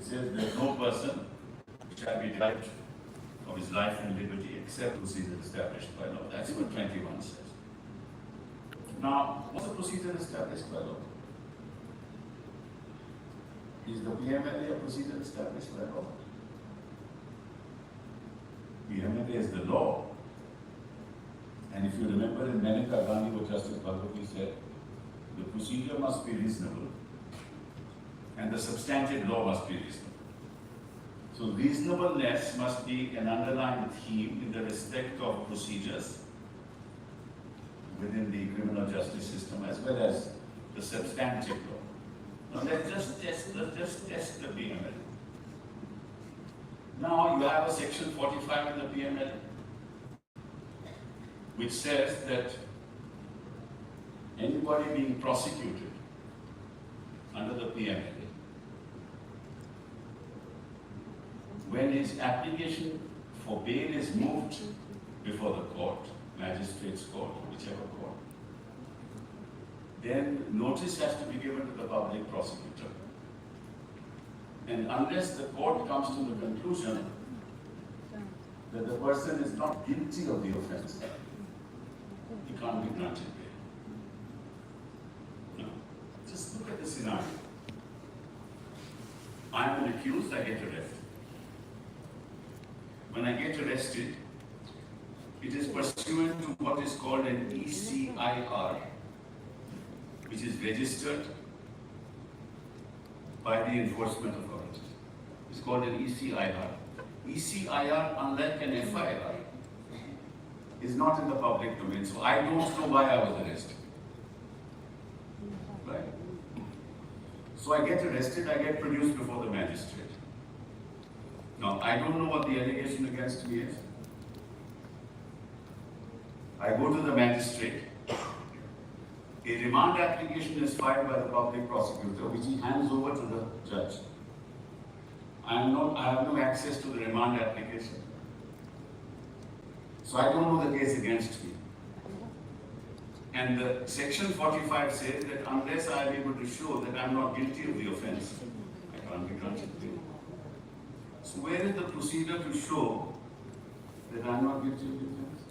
says that no person shall be deprived of his life and liberty except procedure established by law. That's what 21 says. Now, what's the procedure established by law? Is the PMLA a procedure established by law? PMLA is the law. And if you remember in Maneka Gandhi, what Justice Bhagwati said, the procedure must be reasonable and the substantive law must be reasonable. So reasonableness must be an underlying theme in the respect of procedures within the criminal justice system as well as the substantive law. Now let's just test the PMLA. Now you have a section 45 in the PMLA which says that anybody being prosecuted under the PMLA, when his application for bail is moved before the court, magistrate's court, or whichever court, then notice has to be given to the public prosecutor. And unless the court comes to the conclusion that the person is not guilty of the offense, he can't be granted bail. No. Just look at the scenario. I am an accused, I get arrested. When I get arrested, it is pursuant to what is called an ECIR, which is registered by the enforcement authority. It's called an ECIR. ECIR, unlike an FIR, is not in the public domain, so I don't know why I was arrested. Right? So I get arrested, I get produced before the magistrate. Now, I don't know what the allegation against me is. I go to the magistrate. A remand application is filed by the public prosecutor, which he hands over to the judge. I have no access to the remand application. So I don't know the case against me. And the section 45 says that unless I am able to show that I am not guilty of the offense, I can't be granted bail. So where is the procedure to show that I am not guilty of the offense?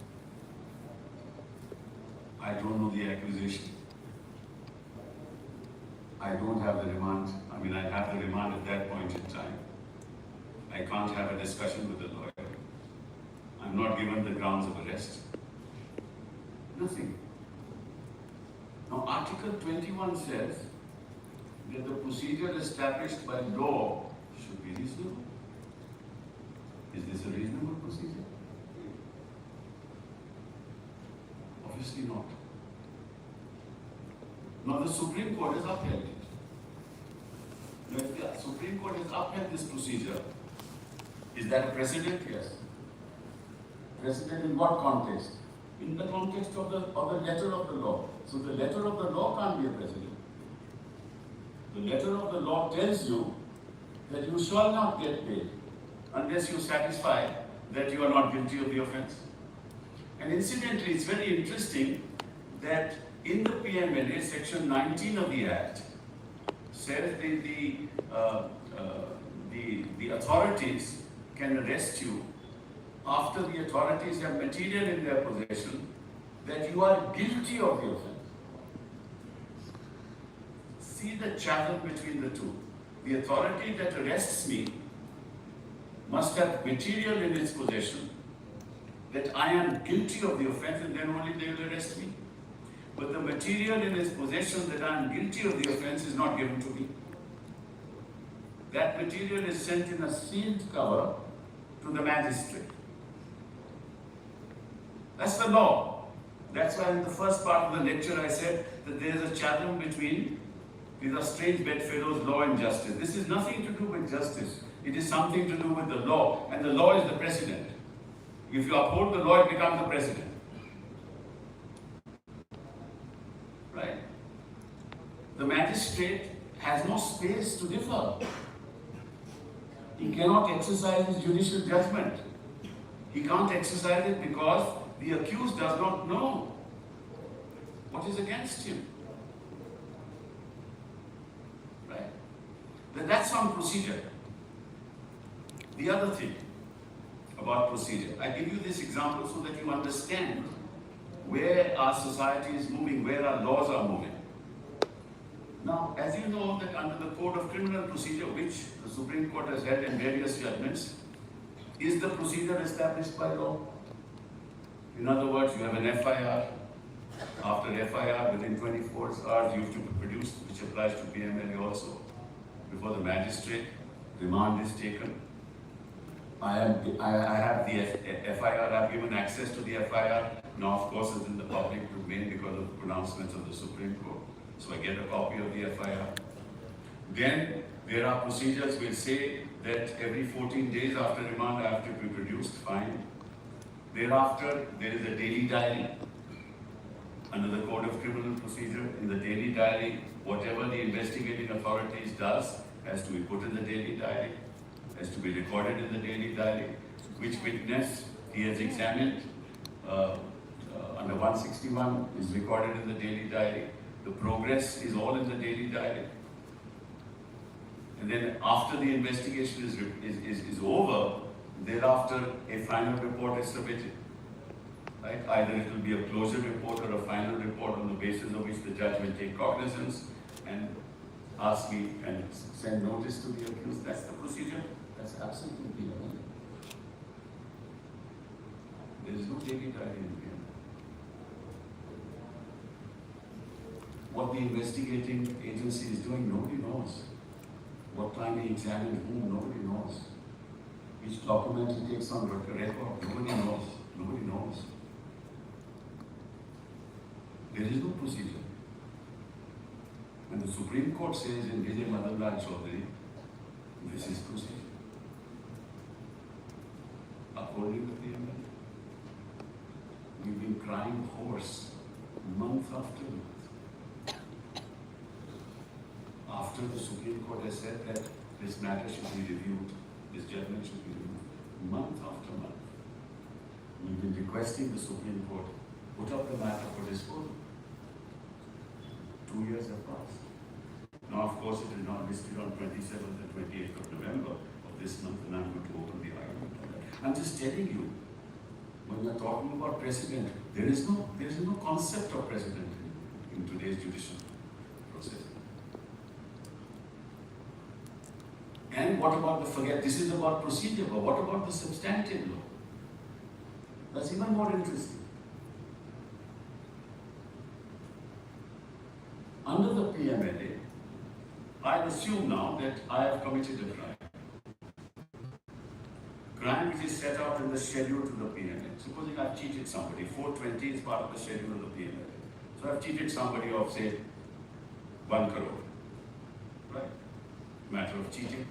I don't know the accusation. I don't have the remand. I mean, I have the remand at that point in time. I can't have a discussion with the lawyer. I'm not given the grounds of arrest. Nothing. Now, Article 21 says that the procedure established by law should be reasonable. Is this a reasonable procedure? Obviously not. Now, the Supreme Court has upheld it. Now, if the Supreme Court has upheld this procedure, is that a precedent? Yes. Precedent in what context? In the context of the letter of the law. So the letter of the law can't be a precedent. The letter of the law tells you that you shall not get bail unless you satisfy that you are not guilty of the offense. And incidentally, it's very interesting that in the PMLA, section 19 of the Act says the authorities can arrest you after the authorities have material in their possession that you are guilty of the offense. See the chasm between the two. The authority that arrests me must have material in its possession that I am guilty of the offense, and then only they will arrest me. But the material in its possession that I am guilty of the offense is not given to me. That material is sent in a sealed cover to the magistrate. That's the law. That's why in the first part of the lecture I said that there is a chasm between these are strange bedfellows, law and justice. This is nothing to do with justice. It is something to do with the law, and the law is the precedent. If you uphold the law, it becomes the precedent. Right? The magistrate has no space to differ. He cannot exercise his judicial judgment. He can't exercise it because the accused does not know what is against him. Right? That's some procedure. The other thing about procedure, I give you this example so that you understand where our society is moving, where our laws are moving. Now, as you know that under the Code of Criminal Procedure, which the Supreme Court has held in various judgments, is the procedure established by law. In other words, you have an FIR. After FIR, within 24 hours, you have to produce, which applies to PMLA also, before the magistrate. Remand is taken. I have the FIR, I have given access to the FIR. Now, of course, it's in the public domain because of the pronouncements of the Supreme Court. So I get a copy of the FIR. Then there are procedures which say that every 14 days after remand I have to be produced, fine. Thereafter, there is a daily diary. Under the Code of Criminal Procedure, in the daily diary, whatever the investigating authorities does has to be put in the daily diary, has to be recorded in the daily diary, which witness he has examined under 161 is recorded in the daily diary. The progress is all in the daily diary. And then after the investigation is over, thereafter a final report is submitted. Right? Either it will be a closure report or a final report on the basis of which the judge will take cognizance and ask me and send notice to the accused. That's the procedure. That's absolutely illegal. There is no daily diary in here. What the investigating agency is doing, nobody knows. What time he examined whom, nobody knows. Which document he takes on record, nobody knows. Nobody knows. There is no procedure. And the Supreme Court says in Vijay Madanlal Chaudhary, this is procedure. Upholding the PML. We've been crying hoarse month after month. After the Supreme Court has said that this matter should be reviewed, this judgment should be reviewed, month after month. We've been requesting the Supreme Court put up the matter for disposal. 2 years have passed. Now, of course, it is not listed on 27th and 28th of November of this month, and I'm going to open the argument on that. I'm just telling you, when we're talking about precedent, there is no concept of precedent in today's judicial process. And what about this is about procedure, but what about the substantive law? That's even more interesting. Under the PMLA, I assume now that I have committed a crime. Crime which is set out in the schedule to the PMLA. Supposing I've cheated somebody, 420 is part of the schedule of the PMLA. So I've cheated somebody of, say, 1 crore. Right? Matter of cheating.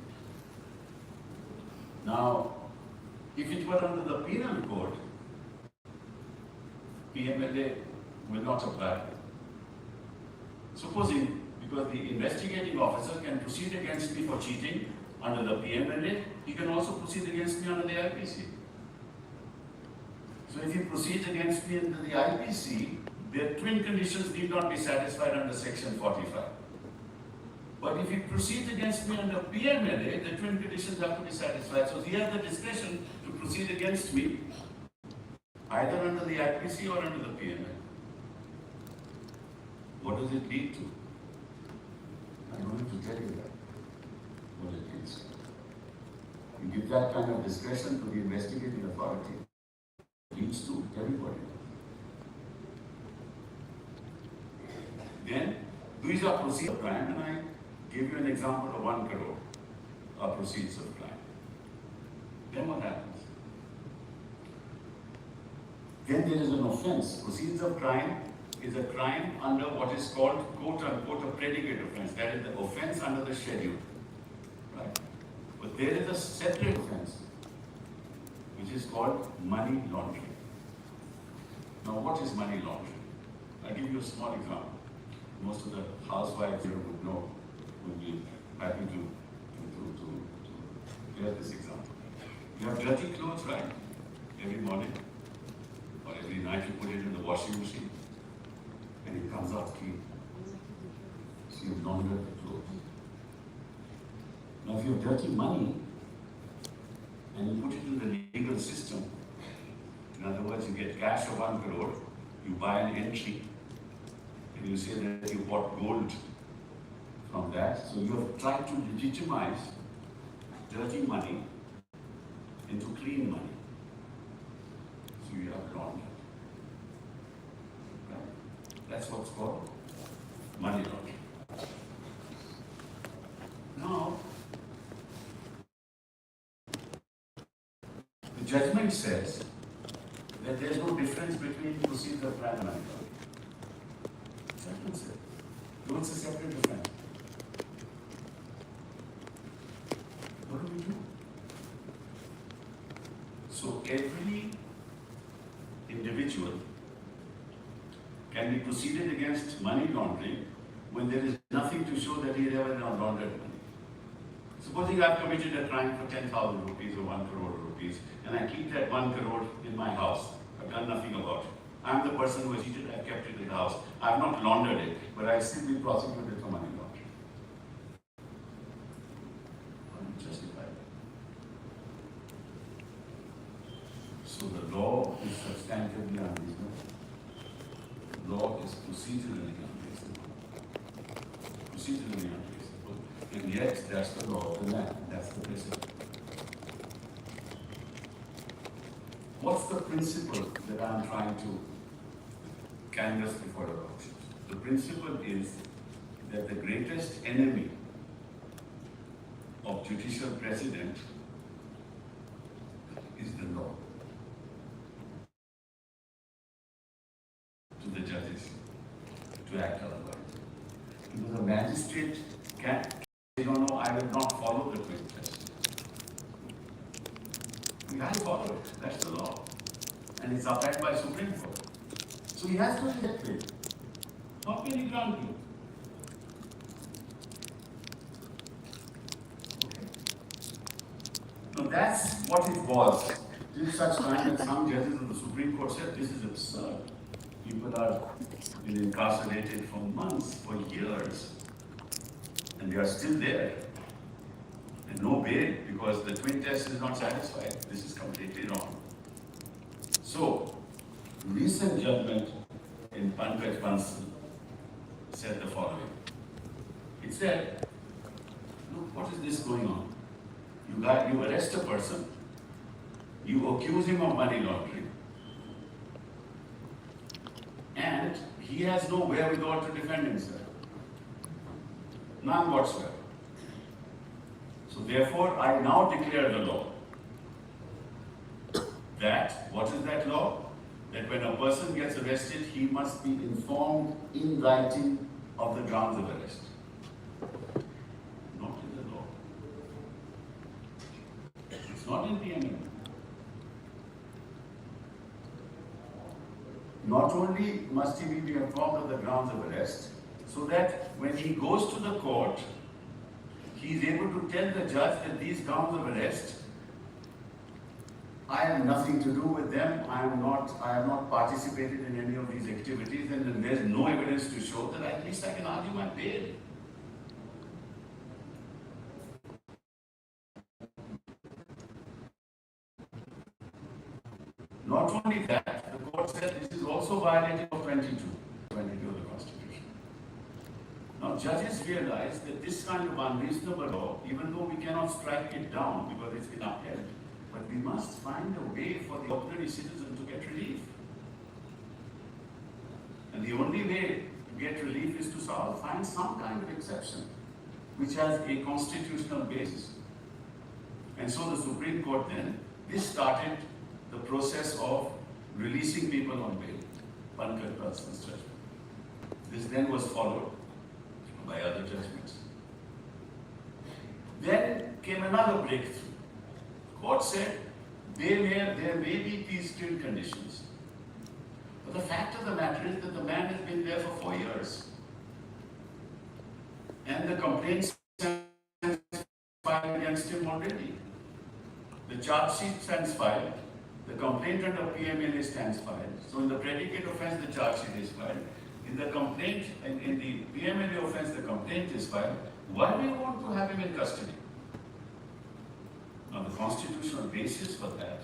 Now, if it were under the penal code, PMLA will not apply. Supposing, because the investigating officer can proceed against me for cheating under the PMLA, he can also proceed against me under the IPC. So if he proceeds against me under the IPC, their twin conditions need not be satisfied under Section 45. But if he proceeds against me under PMLA, the twin conditions have to be satisfied. So he has the discretion to proceed against me either under the IPC or under the PMLA. What does it lead to? I don't have to tell you that. What it leads to. You give that kind of discretion to the investigating authority, it leads to everybody. Then, these are proceeds of crime, and I give you an example of 1 crore of proceeds of crime. Then what happens? Then there is an offense. Proceeds of crime is a crime under what is called, quote-unquote, a predicate offense. That is the offense under the schedule. Right? But there is a separate offense, which is called money laundering. Now, what is money laundering? I'll give you a small example. Most of the housewives here would know, would be happy to hear this example. You have dirty clothes, right? Every morning or every night you put it in the washing machine and it comes out clean. So you've laundered the clothes. Now if you have dirty money, and you put it in the legal system. In other words, you get cash of 1 crore, you buy an entry, and you say that you bought gold from that. So you have tried to legitimize dirty money into clean money. So you have laundered. Right? That's what's called money laundering. Now, the judgment says that there is no difference between procedure plan and money laundering. Judgment says, no, it's a separate offense. What do we do? So every individual can be proceeded against money laundering when there is nothing to show that he has ever laundered money. Supposing I've committed a crime for 10,000 rupees or 1 crore rupees, and I keep that 1 crore in my house. I've done nothing about it. I'm the person who has cheated, I've kept it in the house. I've not laundered it, but I've still been prosecuted for money laundering. How do you justify that? So the law is substantively unreasonable. The law is procedurally unreasonable. Procedurally unreasonable. And yet, that's the law of the land. That's the principle. What's the principle that I'm trying to canvass before our options? The principle is that the greatest enemy of judicial precedent is the law. To the judges to act otherwise. Because a magistrate can say, no, I will not follow the quick test. He has to follow it. That's the law. And it's upheld by Supreme Court. So he has to reject it. How can he grant you? Okay. Now that's what it was. Till such time that some judges of the Supreme Court said, this is absurd. People are been incarcerated for months, for years, and they are still there. And no bail because the twin test is not satisfied. This is completely wrong. So, recent judgment in Pankaj Bansal said the following. It said, look, what is this going on? You arrest a person, you accuse him of money laundering, and he has no wherewithal to defend himself. None whatsoever. So therefore, I now declare the law. That, what is that law? That when a person gets arrested, he must be informed in writing of the grounds of arrest. Not in the law. It's not in the amendment. Not only must he be informed of the grounds of arrest, so that when he goes to the court, he is able to tell the judge that these grounds of arrest, I have nothing to do with them, I have not participated in any of these activities, and there is no evidence to show that at least I can argue my bail. Not only that, the court said this is also violating of 22 of the Constitution. Now, judges realize that this kind of unreasonable law, even though we cannot strike it down because it's been upheld, but we must find a way for the ordinary citizen to get relief. And the only way to get relief is to find some kind of exception which has a constitutional basis. And so the Supreme Court then, this started the process of releasing people on bail, Pankaj Bansal's judgment. This then was followed by other judgments. Then came another breakthrough. Court said, there may be these still conditions. But the fact of the matter is that the man has been there for 4 years. And the complaints filed against him already. The charge sheet stands filed. The complaint under PMLA stands filed. So in the predicate offense, the charge sheet is filed. In the complaint, in the PMLA offense, the complaint is filed. Why do you want to have him in custody? Now the constitutional basis for that,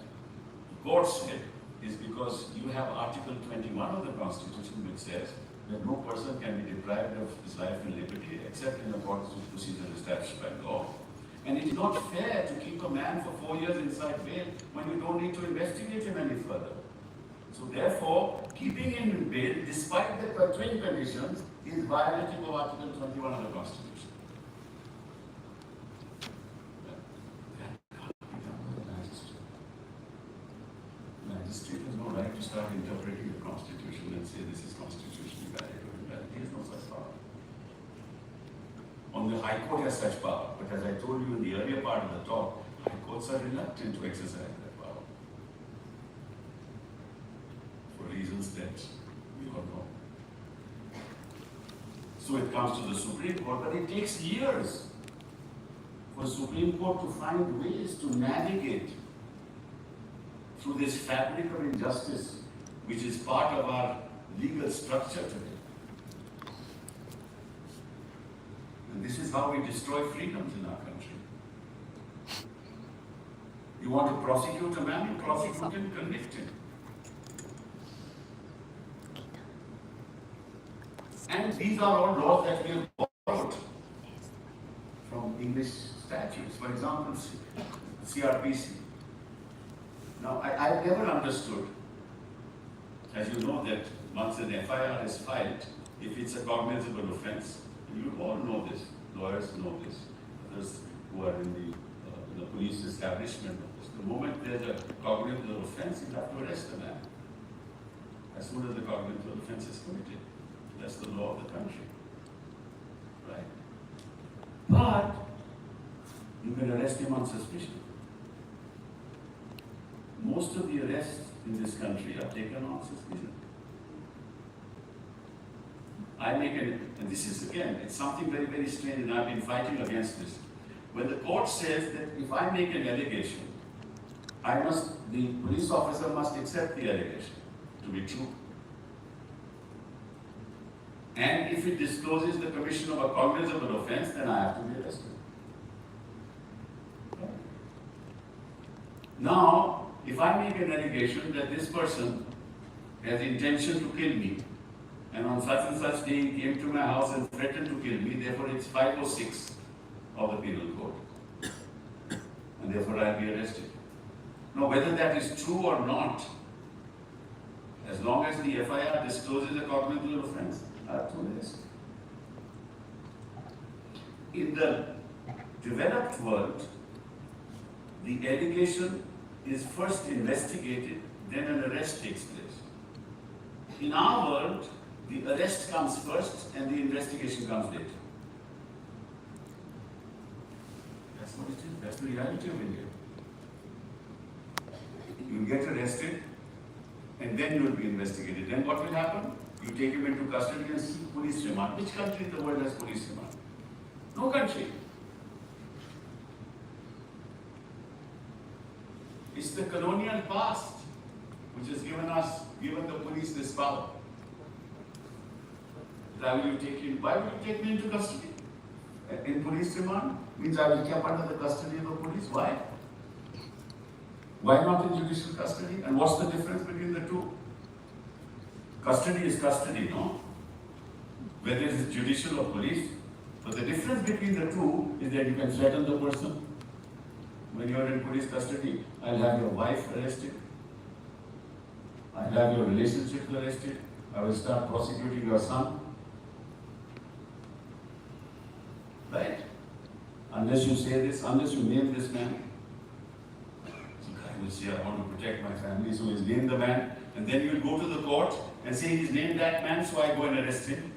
the court said, is because you have Article 21 of the Constitution which says that no person can be deprived of his life and liberty except in accordance with procedures established by law. And it is not fair to keep a man for 4 years inside bail when you don't need to investigate him any further. So therefore, keeping him in bail, despite the twin conditions, is violating of Article 21 of the Constitution. Magistrate has no right to start interpreting the Constitution and say this is constitutionally valid or invalid. He has no such power. Only the High Court has such power, but as I told you in the earlier part of the talk, High Courts are reluctant to exercise that power for reasons that we all know. So it comes to the Supreme Court, but it takes years for the Supreme Court to find ways to navigate through this fabric of injustice, which is part of our legal structure today. And this is how we destroy freedoms in our country. You want to prosecute a man, you prosecute him, convict him. And these are all laws that we have borrowed from English statutes. For example, CRPC. Now, I've never understood, as you know, that once an FIR is filed, if it's a cognizable offense, you all know this, lawyers know this, others who are in the police establishment know this. The moment there's a cognizable offense, you have to arrest the man as soon as the cognizable offense is committed. That's the law of the country, right? But you can arrest him on suspicion. Most of the arrests in this country are taken on suspicion. And this is again, it's something very, very strange, and I've been fighting against this. When the court says that if I make an allegation, the police officer must accept the allegation to be true. And if it discloses the commission of a cognizable offense, then I have to be arrested. Now, if I make an allegation that this person has intention to kill me, and on such and such day he came to my house and threatened to kill me, therefore it's 506 of the penal code. And therefore I'll be arrested. Now, whether that is true or not, as long as the FIR discloses a cognizable offense, I have to arrest. In the developed world, the allegation is first investigated, then an arrest takes place. In our world, the arrest comes first and the investigation comes later. That's what it is. That's the reality of India. You get arrested and then you will be investigated. Then what will happen? You take him into custody and seek police remand. Which country in the world has police remand? No country. It's the colonial past which has given the police this power. Why will you take me into custody? In police remand means I will be kept under the custody of the police. Why? Why not in judicial custody? And what's the difference between the two? Custody is custody, no? Whether it is judicial or police. But the difference between the two is that you can threaten the person. When you are in police custody, I'll have your wife arrested. I'll have your relationship arrested. I will start prosecuting your son. Right? Unless you say this, unless you name this man. The guy will say, I want to protect my family, so he's named the man. And then you'll go to the court and say, he's named that man, so I go and arrest him.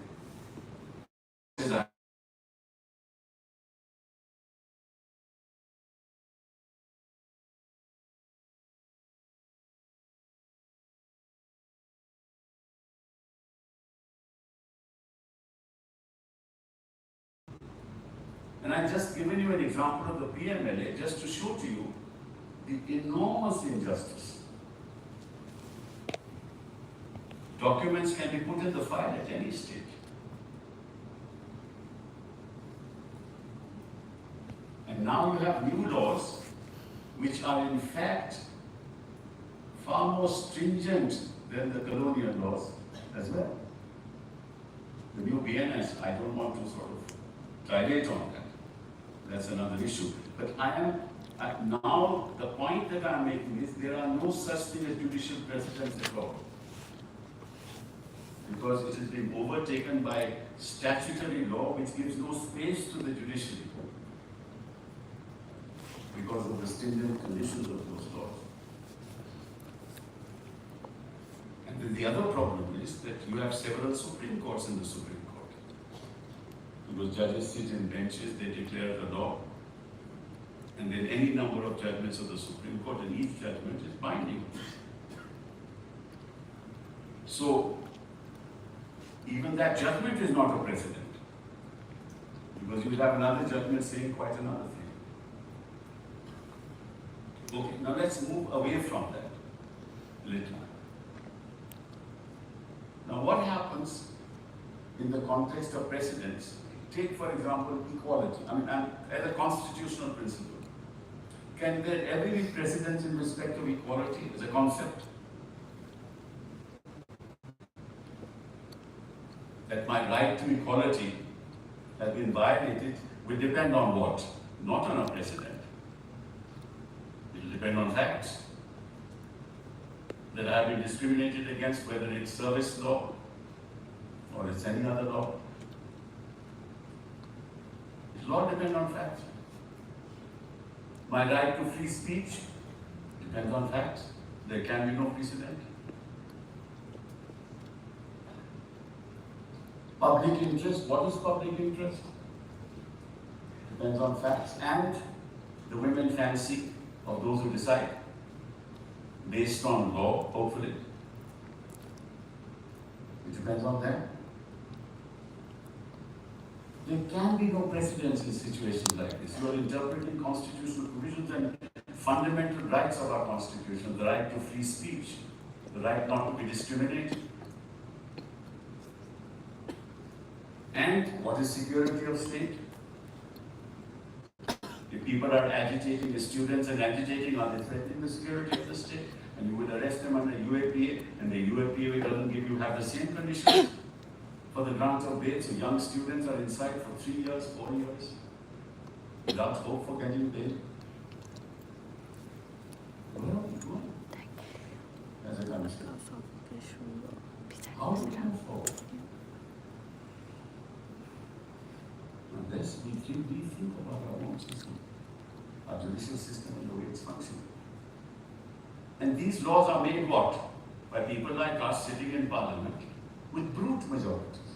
And I've just given you an example of the PMLA just to show to you the enormous injustice. Documents can be put in the file at any stage. And now you have new laws which are in fact far more stringent than the colonial laws as well. The new BNS, I don't want to sort of dilate on that. That's another issue. But now the point that I'm making is there are no such thing as judicial precedents at all. Because it has been overtaken by statutory law which gives no space to the judiciary because of the stringent conditions of those laws. And then the other problem is that you have several Supreme Courts in the Supreme Court. Because judges sit in benches, they declare the law, and then any number of judgments of the Supreme Court, and each judgment is binding. So, even that judgment is not a precedent. Because you have another judgment saying quite another thing. Okay, now let's move away from that a little. Now what happens in the context of precedents? Take for example equality, as a constitutional principle. Can there ever be precedents in respect of equality as a concept? That my right to equality has been violated will depend on what? Not on a precedent. It will depend on facts. That I have been discriminated against, whether it's service law or it's any other law. It will all depend on facts. My right to free speech depends on facts. There can be no precedent. Public interest, what is public interest? Depends on facts and the women fancy of those who decide, based on law, hopefully. It depends on them. There can be no precedents in situations like this. You are interpreting constitutional provisions and fundamental rights of our Constitution, the right to free speech, the right not to be discriminated. And what is security of state? If people are agitating, students and agitating, are they threatening the security of the state? And you would arrest them under UAPA, and the UAPA doesn't have the same conditions for the grant of bail. So young students are inside for 3 years, 4 years, without hope for getting bail. Where are we going as a country? How do we move forward? Unless we think about our own system, our judicial system and the way it's functioning. And these laws are made what? By people like us sitting in parliament with brute majorities.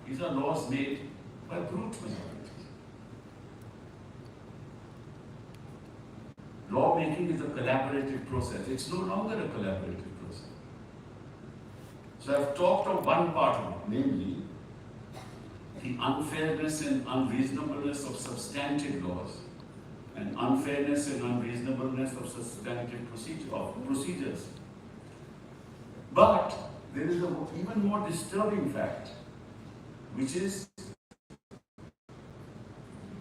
These are laws made by brute majorities. Lawmaking is a collaborative process. It's no longer a collaborative process. So I've talked of one part of it, namely the unfairness and unreasonableness of substantive laws and unfairness and unreasonableness of substantive procedures. But there is an even more disturbing fact, which is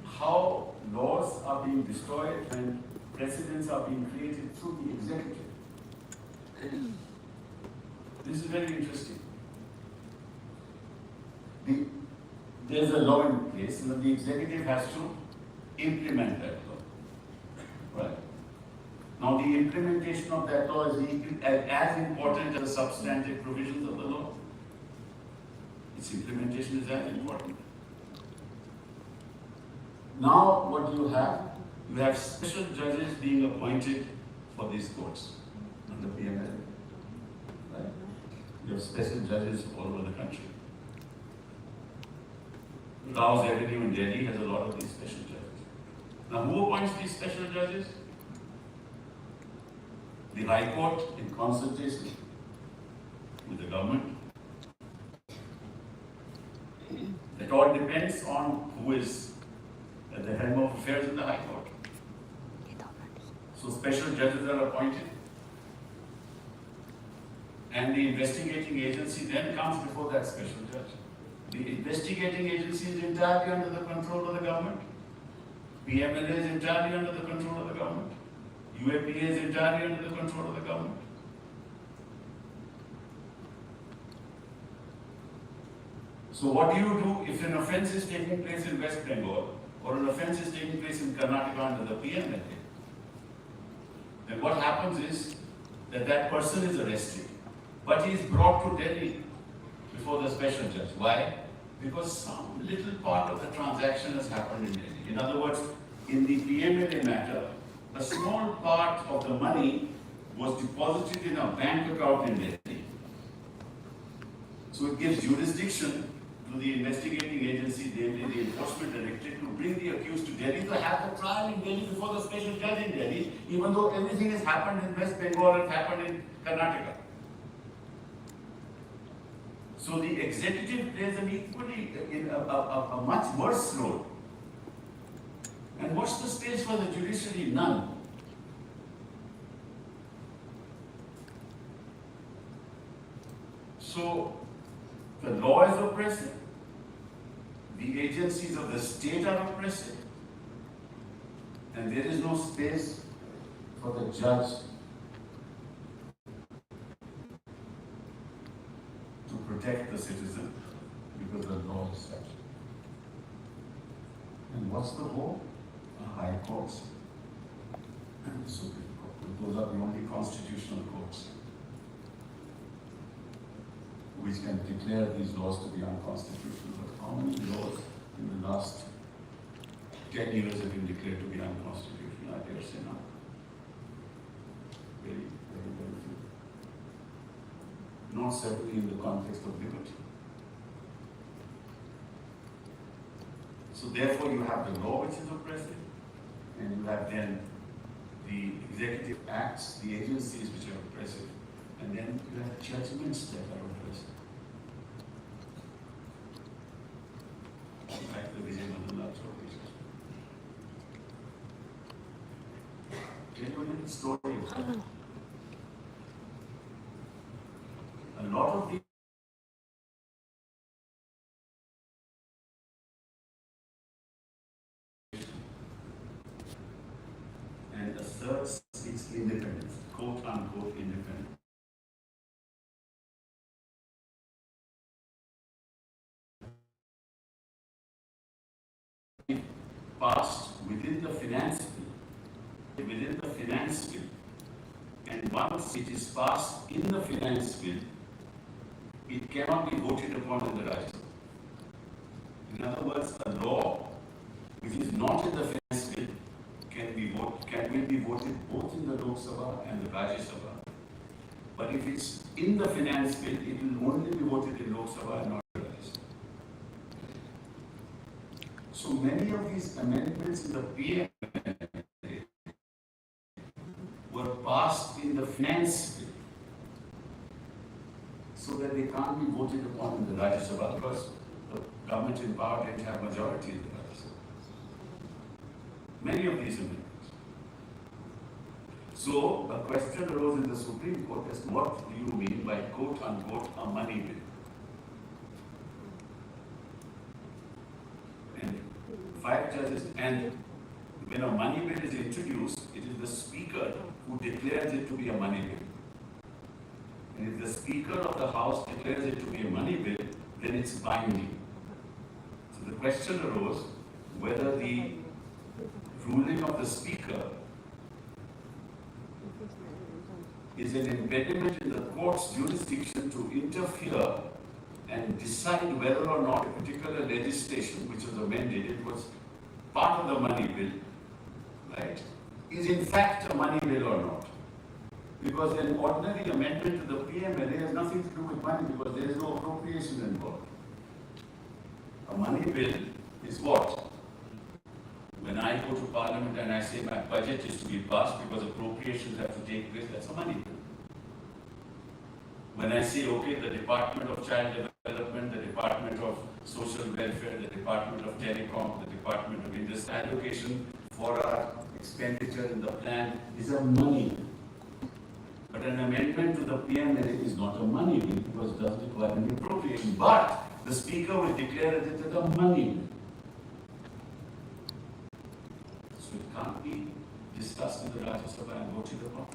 how laws are being destroyed and precedents are being created through the executive. This is very interesting. There's a law in place, and the executive has to implement that law. Right? Now, the implementation of that law is as important as the substantive provisions of the law. Its implementation is as important. Now, what you have special judges being appointed for these courts under PML. Right? You have special judges all over the country. Rao's Avenue in Delhi has a lot of these special judges. Now, who appoints these special judges? The High Court in consultation with the government. It all depends on who is at the helm of affairs in the High Court. So special judges are appointed. And the investigating agency then comes before that special judge. The investigating agency is entirely under the control of the government. PMLA is entirely under the control of the government. UAPA is entirely under the control of the government. So what do you do if an offence is taking place in West Bengal or an offence is taking place in Karnataka under the PMLA? Then what happens is that that person is arrested, but he is brought to Delhi before the special judge. Why? Because some little part of the transaction has happened in Delhi. In other words, in the PMLA matter, a small part of the money was deposited in a bank account in Delhi. So it gives jurisdiction to the investigating agency, namely the enforcement directorate, to bring the accused to Delhi to have the trial in Delhi before the special judge in Delhi, even though everything has happened in West Bengal and happened in Karnataka. So the executive plays an equally, a much worse role. And what's the space for the judiciary? None. So the law is oppressive. The agencies of the state are oppressive. And there is no space for the judge to protect the citizen because the law is such. And what's the hope? A high courts and the Supreme Court. Those are the only constitutional courts which can declare these laws to be unconstitutional. But how many laws in the last 10 years have been declared to be unconstitutional? I dare say none. Very, very, very few. Not certainly in the context of liberty. So therefore you have the law which is oppressive, and you have then the executive acts, the agencies which are oppressive, and then you have judgments that are oppressive. Like the Vijay Mandala case. Tell you a little story of that. A lot of the and asserts its independence, quote unquote independence. Passed within the finance bill, and once it is passed in the finance bill, it cannot be voted upon in the Rajya Sabha. In other words, a law which is not in the finance bill will be voted both in the Lok Sabha and the Rajya Sabha. But if it's in the finance bill, it will only be voted in Lok Sabha and not in the Rajya Sabha. So many of these amendments in the PM were passed in the finance bill so that they can't be voted upon in the Rajya Sabha because the government in power didn't have majority in the Rajya Sabha. Many of these amendments. So a question arose in the Supreme Court as to what do you mean by quote unquote a money bill? And 5 judges, and when a money bill is introduced, it is the Speaker who declares it to be a money bill. And if the Speaker of the House declares it to be a money bill, then it's binding. So the question arose whether the ruling of the Speaker is an impediment in the court's jurisdiction to interfere and decide whether or not a particular legislation which was amended, it was part of the money bill, right, is in fact a money bill or not. Because an ordinary amendment to the PMLA has nothing to do with money because there is no appropriation involved. A money bill is what? When I go to Parliament and I say my budget is to be passed because appropriations have to take place, that's a money bill. When I say, okay, the Department of Child Development, the Department of Social Welfare, the Department of Telecom, the Department of Industry, allocation for our expenditure in the plan is a money bill. But an amendment to the PMLA is not a money bill because it doesn't require any appropriation. But the Speaker will declare it as a money bill. can't be discussed in the Rajya Sabha and voted upon.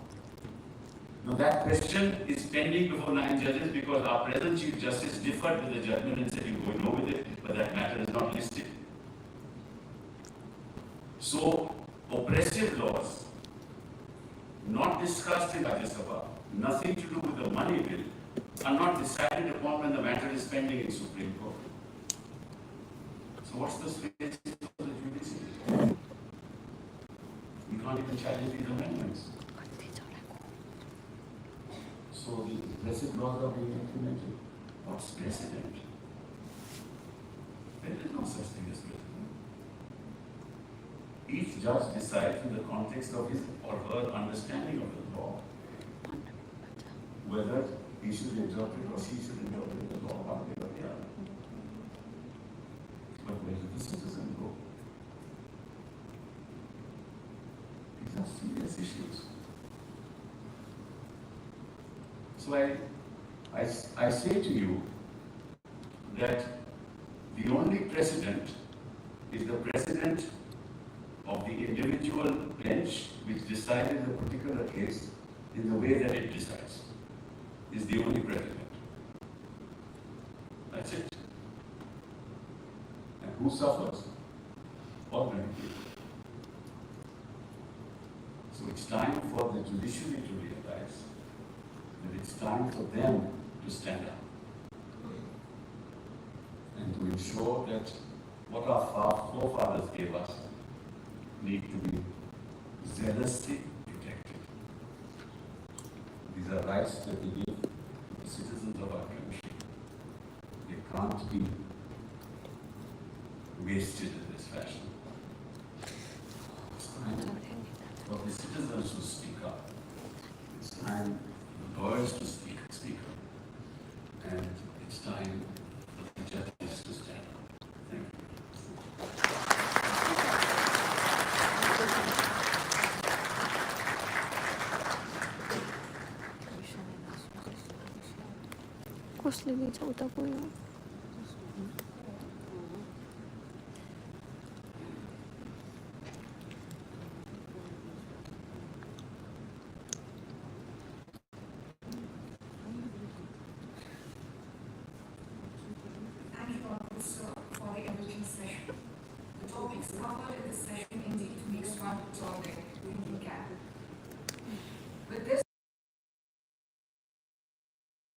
Now that question is pending before 9 judges because our present Chief Justice differed with the judgment and said you go no with it, but that matter is not listed. So oppressive laws not discussed in Rajya Sabha, nothing to do with the money bill, are not decided upon when the matter is pending in Supreme Court. So what's the space for the judiciary? We can't even challenge these amendments. So the blessed laws are being implemented. What's precedent? There is no such thing as precedent. Each judge decides in the context of his or her understanding of the law whether he should interpret or she should interpret the law one way or the other. But where does the citizen go? These are serious issues. So I say to you that the only precedent is the precedent of the individual bench which decided a particular case in the way that it decides. Is the only precedent. That's it. And who suffers? Ordinary people. So it's time for the judiciary to realize that it's time for them to stand up and to ensure that what our forefathers gave us need to be zealously protected. These are rights that we give to the citizens of our country. They can't be wasted in this fashion. It's time for the citizens to speak up. It's time for the lawyers to speak up. And it's time for the judges to stand up. Thank you. Kosli,